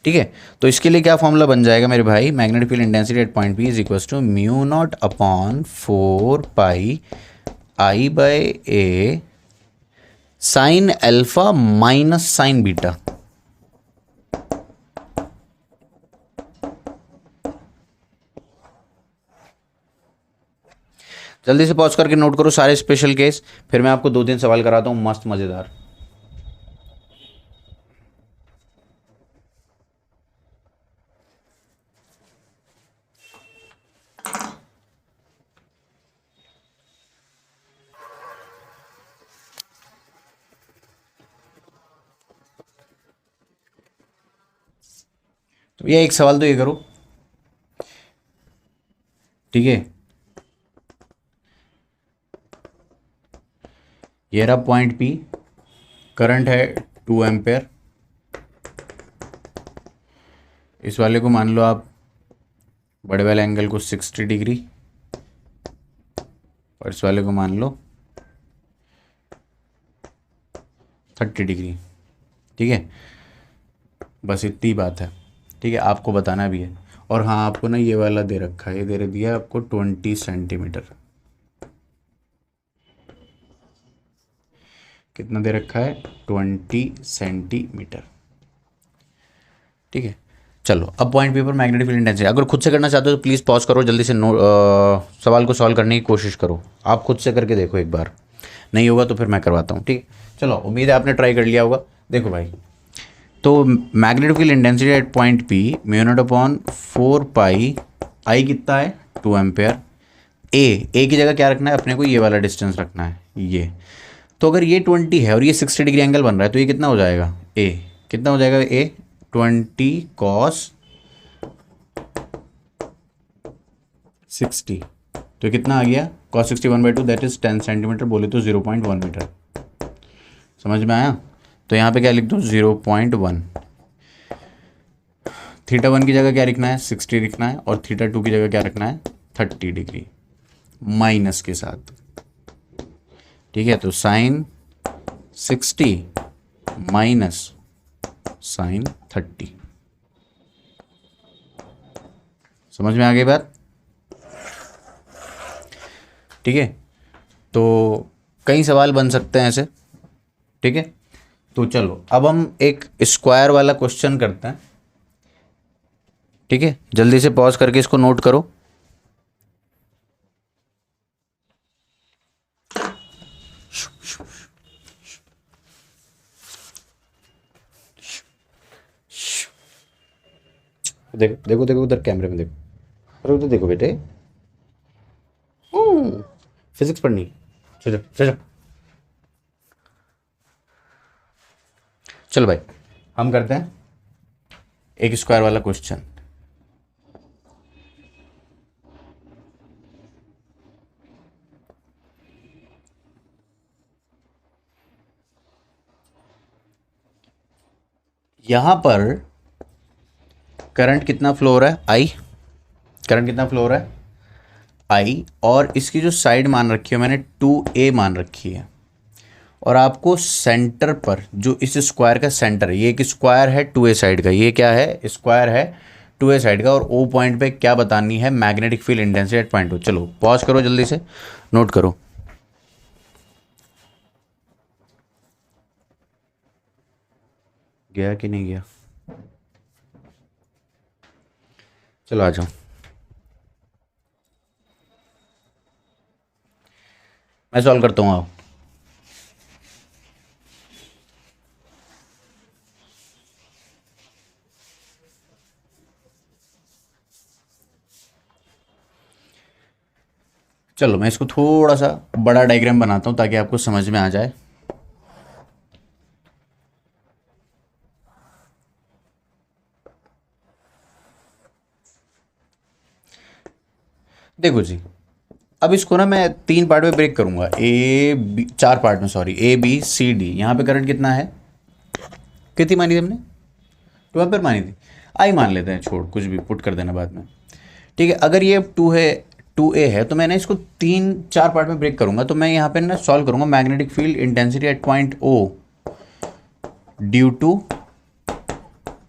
ठीक है, तो इसके लिए क्या फॉर्मूला बन जाएगा मेरे भाई, magnetic field intensity at point P is equal to mu not upon 4 pi by A sine alpha minus sine beta. जल्दी से पॉज करके नोट करो सारे स्पेशल केस, फिर मैं आपको 2-3 सवाल कराता हूं मस्त मजेदार। तो ये एक सवाल तो ये करो। ठीक है, ये रहा पॉइंट पी, करंट है 2 एम्पेयर। इस वाले को मान लो आप बड़े वाले एंगल को 60 डिग्री, और इस वाले को मान लो 30 डिग्री। ठीक है, बस इतनी बात है। ठीक है, आपको बताना भी है। और हाँ, आपको ना ये वाला दे रखा है, ये दे दिया आपको 20 सेंटीमीटर। कितना दे रखा है, 20 सेंटीमीटर। ठीक है, चलो अब point paper magnetic field intensity. अगर खुद से करना चाहते हो तो प्लीज़ पॉज करो, जल्दी से सवाल को सॉल्व करने की कोशिश करो। आप खुद से करके देखो एक बार, नहीं होगा तो फिर मैं करवाता हूँ। ठीक, चलो उम्मीद है आपने ट्राई कर लिया होगा। देखो भाई, तो magnetic field intensity at point P mu naught upon 4 pi, आई कितना है 2 एम्पेयर। ए की जगह क्या रखना है अपने को, ये वाला डिस्टेंस रखना है ये। तो अगर ये 20 है और ये 60 डिग्री एंगल बन रहा है, तो ये कितना हो जाएगा ए, कितना हो जाएगा ए 20 कॉस 60। तो कितना आ गया कॉस 60 1/2, दैट इज 10 सेंटीमीटर, बोले तो 0.1 मीटर। समझ में आया? तो यहाँ पे क्या लिख दो 0.1। थीटा वन की जगह क्या लिखना है 60 लिखना है, और थीटा टू की जगह क्या रखना है 30 डिग्री माइनस के साथ। ठीक है, तो साइन 60 माइनस साइन 30। समझ में आ गई बात? ठीक है, तो कई सवाल बन सकते हैं ऐसे। ठीक है, तो चलो अब हम एक स्क्वायर वाला क्वेश्चन करते हैं। ठीक है, जल्दी से पॉज करके इसको नोट करो। देखो देखो देखो उधर कैमरे में देखो, अरे उधर देखो बेटे, फिजिक्स पढ़नी, चलो चलो। चलो भाई, हम करते हैं एक स्क्वायर वाला क्वेश्चन। यहां पर करंट कितना फ्लो हो रहा है आई, करंट कितना फ्लो हो रहा है आई, और इसकी जो साइड मान रखी है मैंने 2a मान रखी है। और आपको सेंटर पर जो इस स्क्वायर का सेंटर है, ये एक स्क्वायर है 2a साइड का, ये क्या है स्क्वायर है 2a साइड का, और ओ पॉइंट पे क्या बतानी है magnetic field intensity at point 2। चलो पॉज करो, जल्दी से नोट करो। गया कि नहीं गया? चलो आ जाओ, मैं सॉल्व करता हूँ। आओ, चलो मैं इसको थोड़ा सा बड़ा डायग्राम बनाता हूँ ताकि आपको समझ में आ जाए। देखो जी, अब इसको ना मैं 3 पार्ट में ब्रेक करूंगा, ए बी, 4 पार्ट में, sorry, A B C D. यहाँ पे करंट कितना है, कितनी मानी थी हमने, 2 एम्पीयर मानी थी, आई मान लेते हैं, छोड़ कुछ भी पुट कर देना बाद में। ठीक है, अगर ये 2 है, 2A है, तो मैंने इसको 3-4 पार्ट में ब्रेक करूंगा। तो मैं यहाँ पे ना सॉल्व करूंगा magnetic field intensity at point O due to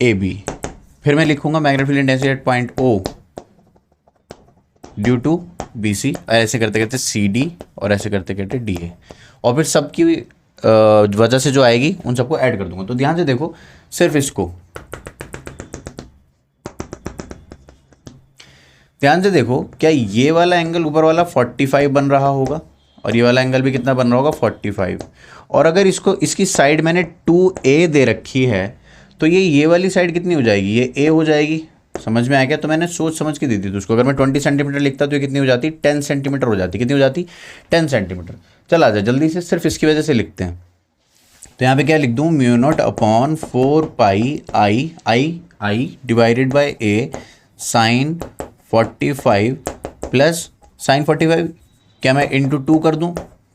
A B. फिर मैं लिखूंगा magnetic field intensity at point O due to B C, ऐसे करते करते सी डी, और ऐसे करते करते डी ए, और फिर सबकी वजह से जो आएगी उन सबको ऐड कर दूंगा। तो ध्यान से देखो, सिर्फ इसको ध्यान से देखो, क्या ये वाला एंगल ऊपर वाला 45 बन रहा होगा, और ये वाला एंगल भी कितना बन रहा होगा, 45। और अगर इसको, इसकी साइड मैंने 2A दे रखी है, तो ये वाली साइड कितनी हो जाएगी, ये A हो जाएगी। समझ में आ गया? तो मैंने सोच समझ के दी थी। तो उसको अगर मैं 20 सेंटीमीटर लिखता तो ये कितनी हो जाती, 10 सेंटीमीटर हो जाती। कितनी हो जाती, 10 सेंटीमीटर। चल आ जाए जल्दी से, सिर्फ इसकी वजह से लिखते हैं। तो यहाँ पे क्या लिख दूँ, mu not upon 4 pi I divided by A sine 45 plus sine 45, क्या मैं इंटू 2 कर दूँ?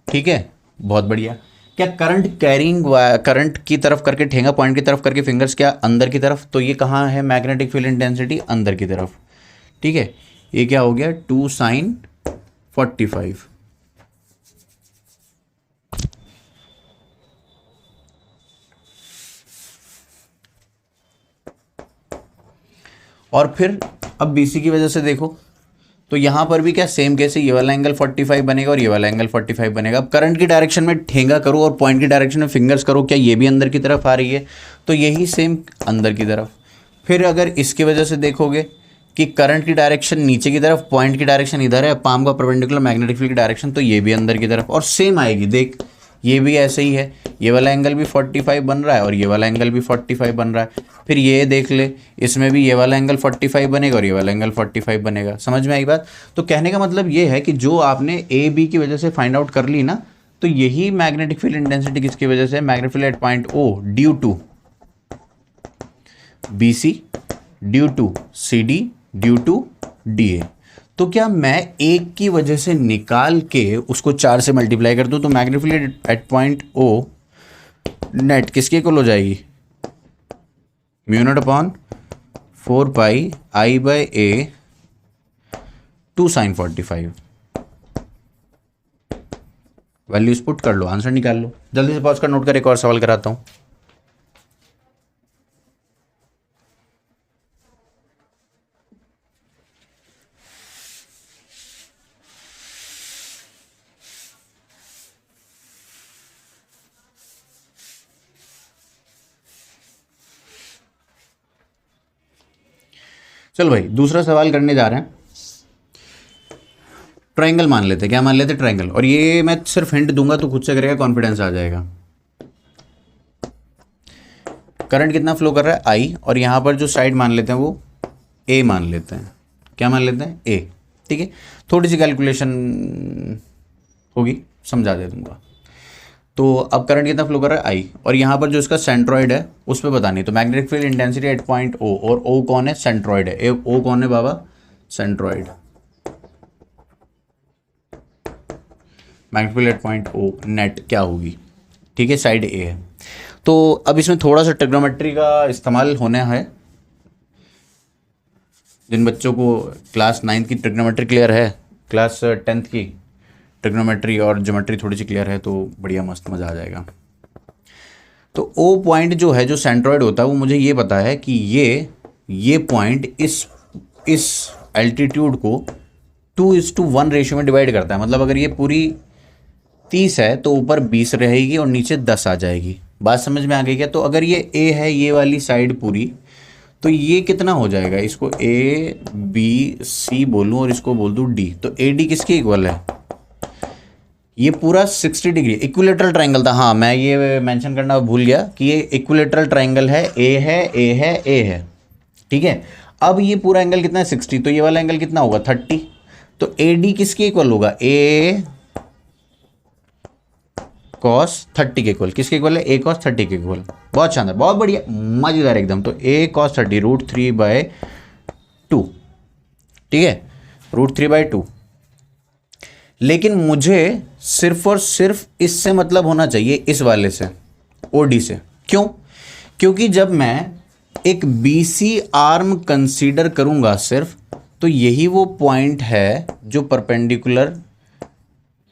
ठीक है, बहुत बढ़िया। क्या करंट कैरिंग, करंट की तरफ करके ठेंगा पॉइंट की तरफ करके फिंगर्स क्या अंदर की तरफ, तो ये कहाँ है मैग्नेटिक फील्ड इंटेंसिटी, अंदर की तरफ। ठीक है, ये क्या हो गया, 2 साइन 45। और फिर अब BC की वजह से देखो, तो यहाँ पर भी क्या सेम केस है, ये वाला एंगल 45 बनेगा और ये वाला एंगल 45 बनेगा। अब करंट की डायरेक्शन में ठेंगा करो और पॉइंट की डायरेक्शन में फिंगर्स करो, क्या ये भी अंदर की तरफ आ रही है, तो यही सेम अंदर की तरफ। फिर अगर इसकी वजह से देखोगे कि करंट की डायरेक्शन नीचे की तरफ, पॉइंट की डायरेक्शन इधर है, पाम का परपेंडिकुलर मैग्नेटिक फील्ड की डायरेक्शन, तो ये भी अंदर की तरफ और सेम आएगी। देख, ये भी ऐसे ही है, ये वाला एंगल भी 45 बन रहा है और ये वाला एंगल भी 45 बन रहा है। फिर ये देख ले, इसमें भी ये वाला एंगल 45 बनेगा और ये वाला एंगल 45 बनेगा। समझ में आई बात? तो कहने का मतलब ये है कि जो आपने ए बी की वजह से फाइंड आउट कर ली ना, तो यही मैग्नेटिक फील्ड इंटेंसिटी किसकी वजह से, magnetic field at point O due to B C due to C D due to D A. तो क्या मैं एक की वजह से निकाल के उसको 4 से मल्टीप्लाई कर दूं, तो magnetic field at point O net किसके इक्वल हो जाएगी, mu not upon 4 pi I by A 2 sine 45। Values put कर लो, आंसर निकाल लो। जल्दी से पॉज कर नोट कर, एक और सवाल कराता हूं। चलो भाई, दूसरा सवाल करने जा रहे हैं। ट्रायंगल मान लेते, क्या मान लेते, ट्रायंगल। और ये मैं सिर्फ हिंट दूंगा तो खुद से करेगा, कॉन्फिडेंस आ जाएगा। करंट कितना फ्लो कर रहा है, आई, और यहाँ पर जो साइड मान लेते हैं वो ए मान लेते हैं। क्या मान लेते हैं, ए। ठीक है, थोड़ी सी कैलकुलेशन होगी, समझा दे दूंगा। तो अब करंट कितना फ्लो कर रहा है, आई, और यहाँ पर जो इसका सेंट्रॉइड है उस पर बतानी। तो magnetic field intensity at point O, और O कौन है, सेंट्रॉइड है। O कौन है बाबा, centroid. Magnetic field at point O net क्या होगी, ठीक है, साइड A है। तो अब इसमें थोड़ा सा ट्रिग्नोमेट्री का इस्तेमाल होना है। जिन बच्चों को क्लास 9th की ट्रिग्नोमेट्री क्लियर है, क्लास 10th की ट्रिग्नोमेट्री और ज्योमेट्री थोड़ी सी क्लियर है, तो बढ़िया मस्त मज़ा आ जाएगा। तो O पॉइंट जो है, जो सेंट्रॉइड होता है, वो मुझे ये पता है कि ये पॉइंट इस एल्टीट्यूड को 2:1 रेशियो में डिवाइड करता है। मतलब अगर ये पूरी 30 है तो ऊपर 20 रहेगी और नीचे 10 आ जाएगी। बात समझ में आ गई क्या? तो अगर ये A है, ये वाली साइड पूरी, तो ये कितना हो जाएगा, इसको ABC बोलूँ और इसको बोल दूँ D, तो AD किसके इक्वल है, ये पूरा 60 डिग्री इक्विलेटरल ट्रायंगल था। हाँ, मैं ये मेंशन करना भूल गया कि ये इक्विलेटरल ट्रायंगल है, A है, A है, A है। ठीक है, अब ये पूरा एंगल कितना है, 60, तो ये वाला एंगल कितना होगा, 30। तो ए डी किसके इक्वल होगा, ए cos 30 के इक्वल, किसके इक्वल है, ए cos 30 के इक्वल। बहुत शानदार, बहुत बढ़िया, मजेदार एकदम। तो ए cos 30 √3/2, ठीक है, √3/2। लेकिन मुझे सिर्फ और सिर्फ इससे मतलब होना चाहिए, इस वाले से, ओडी से। क्यों? क्योंकि जब मैं एक बीसी आर्म कंसीडर करूंगा सिर्फ, तो यही वो पॉइंट है जो परपेंडिकुलर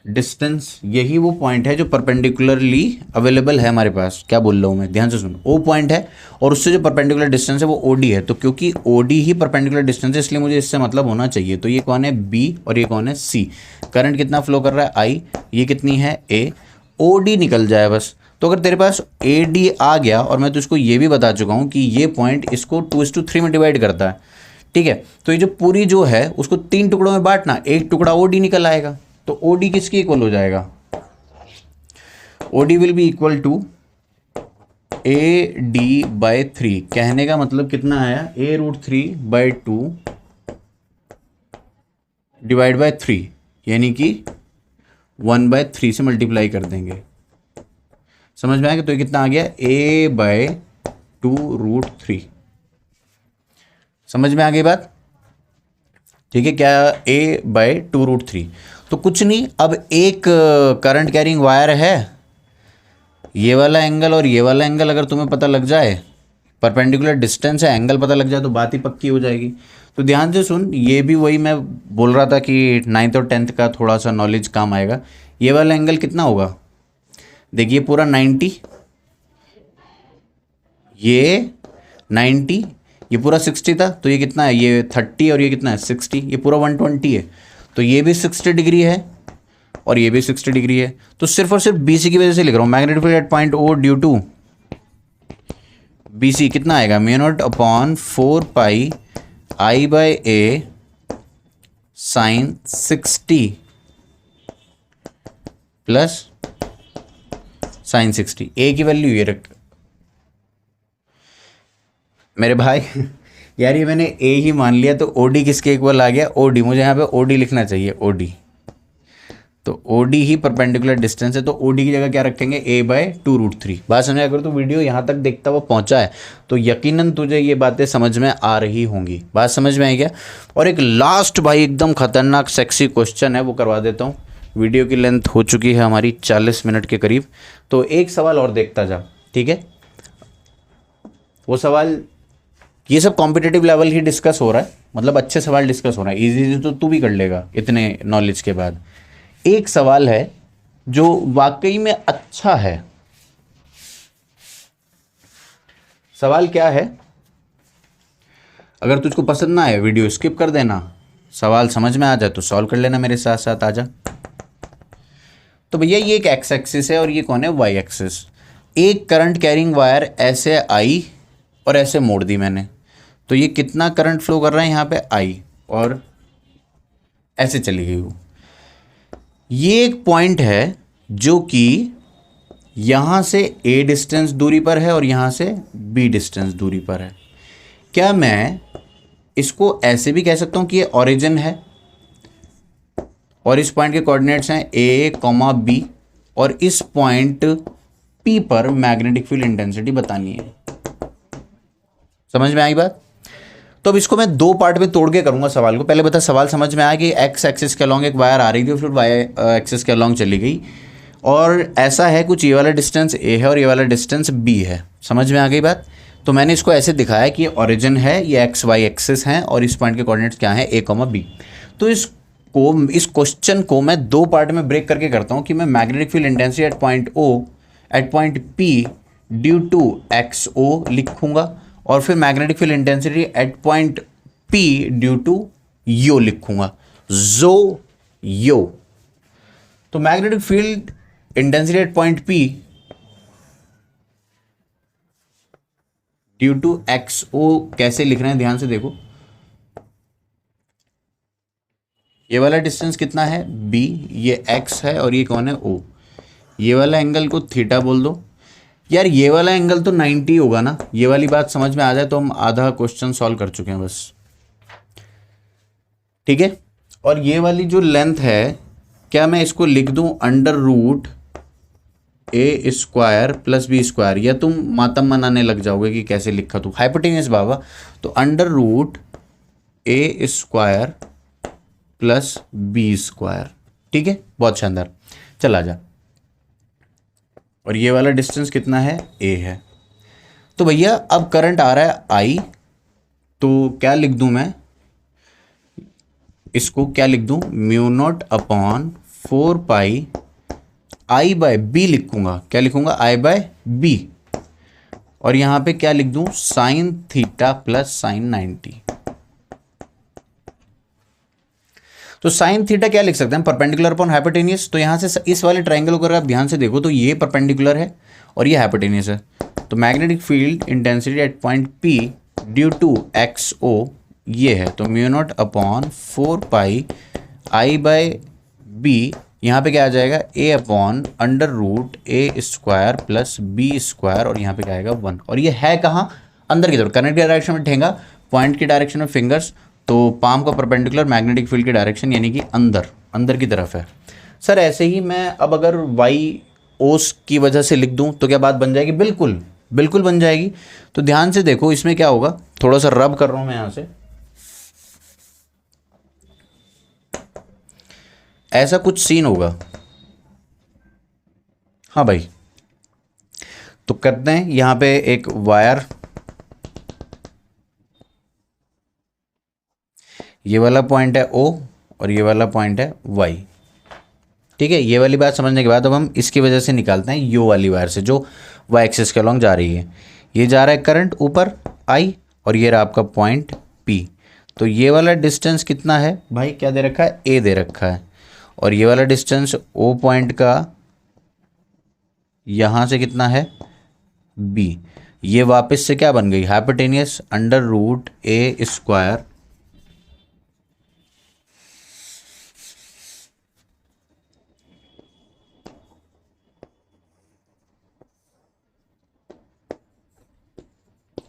डिस्टेंस, यही वो पॉइंट है जो परपेंडिकुलरली अवेलेबल है हमारे पास। क्या बोल रहा हूँ मैं, ध्यान से सुनो। ओ पॉइंट है और उससे जो परपेंडिकुलर डिस्टेंस है वो ओडी है। तो क्योंकि ओडी ही परपेंडिकुलर डिस्टेंस है, इसलिए मुझे इससे मतलब होना चाहिए। तो ये कौन है, बी, और ये कौन है, सी। करंट कितना फ्लो कर रहा है, आई, ये कितनी है, ए, ओडी निकल जाए बस। तो अगर तेरे पास ए डी आ गया, और मैं तुझको ये भी बता चुका हूँ कि ये पॉइंट इसको 2:3 में डिवाइड करता है, ठीक है। तो ये जो पूरी जो है उसको 3 टुकड़ों में बांटना, एक टुकड़ा ओडी निकल आएगा। तो ओडी किसके इक्वल हो जाएगा, OD will be equal to AD/3। कहने का मतलब कितना आया, A√3/2 डिवाइड बाय 3, यानी कि 1/3 से मल्टीप्लाई कर देंगे। समझ में आएगा? तो ये कितना आ गया, A/2√3। समझ में आ गई बात, ठीक है। क्या, A/2√3। तो कुछ नहीं, अब एक करंट कैरिंग वायर है, ये वाला एंगल और ये वाला एंगल अगर तुम्हें पता लग जाए, परपेंडिकुलर डिस्टेंस है, एंगल पता लग जाए, तो बात ही पक्की हो जाएगी। तो ध्यान से सुन, ये भी वही मैं बोल रहा था कि 9th और 10th का थोड़ा सा नॉलेज काम आएगा। ये वाला एंगल कितना होगा, देखिए पूरा 90, ये 90, ये पूरा 60 था, तो ये कितना है, ये 30 और ये कितना है 60, ये पूरा 120 है। तो ये भी 60 डिग्री है और ये भी 60 डिग्री है। तो सिर्फ और सिर्फ BC की वजह से लिख रहा हूँ, magnetic field at point O due to BC कितना आएगा, μ0/4πI/A sin 60 plus sin 60। A की वैल्यू ये रख मेरे भाई यार, ये मैंने A ही मान लिया, तो OD किसके इक्वल आ गया, OD। मुझे यहाँ पे OD लिखना चाहिए, OD। तो OD ही परपेंडिकुलर डिस्टेंस है, तो OD की जगह क्या रखेंगे, A/2√3। बात समझ, अगर तू वीडियो यहाँ तक देखता हुआ पहुँचा है तो यकीनन तुझे ये बातें समझ में आ रही होंगी। बात समझ में आई क्या? और एक लास्ट भाई एकदम खतरनाक सेक्सी क्वेश्चन है, वो करवा देता हूँ। वीडियो की लेंथ हो चुकी है हमारी 40 मिनट के करीब, तो एक सवाल और देखता जा, ठीक है। वो सवाल, ये सब कॉम्पिटिटिव लेवल ही डिस्कस हो रहा है, मतलब अच्छे सवाल डिस्कस हो रहा है, इजी तो तू भी कर लेगा इतने नॉलेज के बाद। एक सवाल है जो वाकई में अच्छा है। सवाल क्या है, अगर तुझको पसंद ना आए वीडियो स्किप कर देना, सवाल समझ में आ जाए तो सॉल्व कर लेना मेरे साथ साथ, आजा। तो भैया ये एक एक्स एक्सिस है और ये कौन है, वाई एक्सिस। एक करंट कैरिंग वायर ऐसे आई और ऐसे मोड़ दी मैंने, तो ये कितना करंट फ्लो कर रहा है यहाँ पे, आई, और ऐसे चली गई वो। ये एक पॉइंट है जो कि यहाँ से A डिस्टेंस दूरी पर है और यहाँ से B डिस्टेंस दूरी पर है। क्या मैं इसको ऐसे भी कह सकता हूँ कि ये ओरिजिन है और इस पॉइंट के कोऑर्डिनेट्स हैं A, B, और इस पॉइंट P पर मैग्नेटिक फील्ड इंटेंसिटी बतानी है। समझ में आई बात? तो अब इसको मैं दो पार्ट में तोड़ के करूंगा सवाल को। पहले बता, सवाल समझ में आया कि एक्स एक्सिस के अलॉन्ग एक वायर आ रही थी और फिर वाई एक्सिस के अलॉन्ग चली गई, और ऐसा है कुछ, ये वाला डिस्टेंस A है और ये वाला डिस्टेंस B है। समझ में आ गई बात? तो मैंने इसको ऐसे दिखाया कि ये ओरिजिन है, ये एक्स वाई एक्सिस हैं और इस पॉइंट के कोऑर्डिनेट्स क्या हैं, A, B। तो इस क्वेश्चन को मैं दो पार्ट में ब्रेक करके करता हूँ कि मैं magnetic field intensity at point O at point P due to XO लिखूंगा, और फिर magnetic field intensity at point P due to yo लिखूंगा, यो। तो magnetic field intensity at point P due to XO कैसे लिख रहे हैं, ध्यान से देखो। ये वाला डिस्टेंस कितना है, B, ये X है और ये कौन है, O। ये वाला एंगल को थीटा बोल दो। यार ये वाला एंगल तो 90 होगा ना, ये वाली बात समझ में आ जाए तो हम आधा क्वेश्चन सॉल्व कर चुके हैं बस, ठीक है। और ये वाली जो लेंथ है, क्या मैं इसको लिख दूं under root A square plus B square, या तुम मातम मनाने लग जाओगे कि कैसे लिखा तू हाइपोटेन्यूस बाबा। तो under root A square plus B square, ठीक है, बहुत शानदार। चल आ जा। और ये वाला डिस्टेंस कितना है, ए है। तो भैया अब करंट आ रहा है आई, तो क्या लिख दूं मैं इसको, क्या लिख दूं, mu naught upon 4 pi I by B लिखूंगा। क्या लिखूंगा, आई बाय बी। और यहां पे क्या लिख दूं, साइन थीटा प्लस साइन 90। तो साइन थीटा क्या लिख सकते हैं, परपेंडिकुलर अपॉन हाइपोटेनियस। तो यहां से इस वाले ट्रायंगल को अगर आप ध्यान से देखो तो ये परपेंडिकुलर है और ये हाइपोटेनियस है। तो magnetic field intensity at point P due to X O ये है। तो mu not upon 4 pi I by B, यहाँ पे क्या आ जाएगा, A upon under root A square plus B square, और यहाँ पे क्या आएगा 1। और ये है कहाँ, अंदर की तरफ, करंट की डायरेक्शन में ठेंगा, पॉइंट की डायरेक्शन में फिंगर्स, तो पाम का परपेंडिकुलर, मैग्नेटिक फील्ड की डायरेक्शन यानी कि अंदर की तरफ है। सर ऐसे ही मैं अब अगर वाई ओस की वजह से लिख दूं तो क्या बात बन जाएगी, बिल्कुल बिल्कुल बन जाएगी। तो ध्यान से देखो इसमें क्या होगा, थोड़ा सा रब कर रहा हूं मैं यहां से, ऐसा कुछ सीन होगा। हाँ भाई, तो करते हैं यहां पे एक वायर, ये वाला पॉइंट है ओ और ये वाला पॉइंट है वाई, ठीक है। ये वाली बात समझने के बाद अब हम इसकी वजह से निकालते हैं यो वाली वायर से जो वाई एक्सिस के अलॉन्ग जा रही है। ये जा रहा है करंट ऊपर आई और ये रहा आपका पॉइंट पी। तो ये वाला डिस्टेंस कितना है भाई, क्या दे रखा है, ए दे रखा है। और ये वाला डिस्टेंस ओ पॉइंट का यहां से कितना है, बी। ये वापस से क्या बन गई, hypotenuse under root A square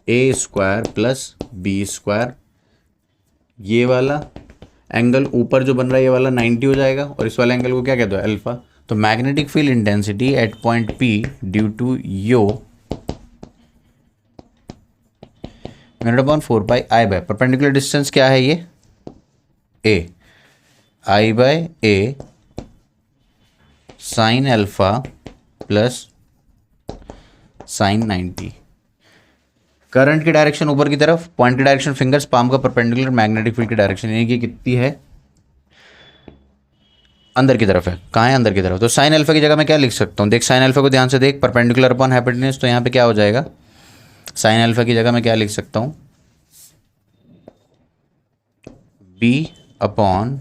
A square plus B square. ये वाला एंगल ऊपर जो बन रहा है ये वाला 90 हो जाएगा और इस वाले एंगल को क्या कहते हैं, अल्फा। तो magnetic field intensity at point P due to yo mu not upon 4 pi I by, perpendicular distance क्या है ये, A, I by A sine alpha plus sine 90। Current की डायरेक्शन ऊपर की तरफ, पॉइंट की डायरेक्शन फिंगर्स, पाम का perpendicular, magnetic field की डायरेक्शन यानी कि कितनी है, अंदर की तरफ है। कहाँ है, अंदर की तरफ। तो साइन अल्फा की जगह मैं क्या लिख सकता हूँ, देख साइन अल्फा को ध्यान से देख, परपेंडिकुलर अपॉन हाइपोटेन्यूज। तो यहाँ पे क्या हो जाएगा, साइन अल्फा की जगह मैं क्या लिख सकता हूँ, B upon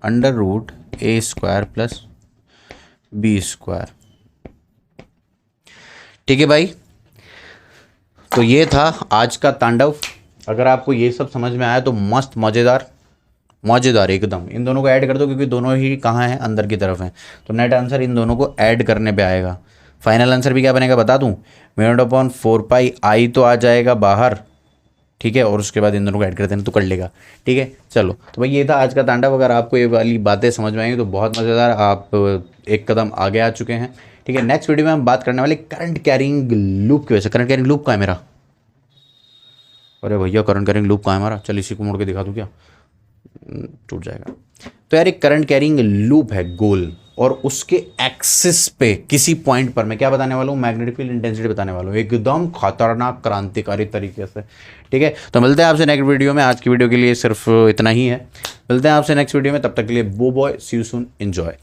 under root A square plus B square, ठीक है भाई। तो ये था आज का तांडव। अगर आपको ये सब समझ में आया तो मस्त मज़ेदार एकदम। इन दोनों को ऐड कर दो क्योंकि दोनों ही कहाँ हैं, अंदर की तरफ हैं। तो नेट आंसर इन दोनों को ऐड करने पे आएगा। फाइनल आंसर भी क्या बनेगा बता दूं, म्यू नॉट अपॉन 4 पाई आई तो आ जाएगा बाहर, ठीक है, और उसके बाद इन दोनों को ऐड कर देना तो कर लेगा, ठीक है। चलो तो भाई ये था आज का तांडव। अगर आपको ये वाली बातें समझ में आएंगी तो बहुत मज़ेदार, आप एक कदम आगे आ चुके हैं, ठीक है। नेक्स्ट वीडियो में हम बात करने वाले करंट कैरिंग लूप की वजह से। करंट कैरिंग लूप कहाँ है मेरा, अरे भैया करंट कैरिंग लूप कहाँ है हमारा, चल इसी को मोड़ के दिखा दूँ क्या, टूट जाएगा। तो यार एक करंट कैरिंग लूप है गोल, और उसके एक्सिस पे किसी पॉइंट पर मैं क्या बताने वाला हूँ, मैग्नेटिक फील्ड इंटेंसिटी बताने वाला हूँ, एकदम खतरनाक क्रांतिकारी तरीके से, ठीक है। तो मिलते हैं आपसे नेक्स्ट वीडियो में। आज की वीडियो के लिए सिर्फ इतना ही है, मिलते हैं आपसे नेक्स्ट वीडियो में, तब तक के लिए बो bye, see you soon, enjoy.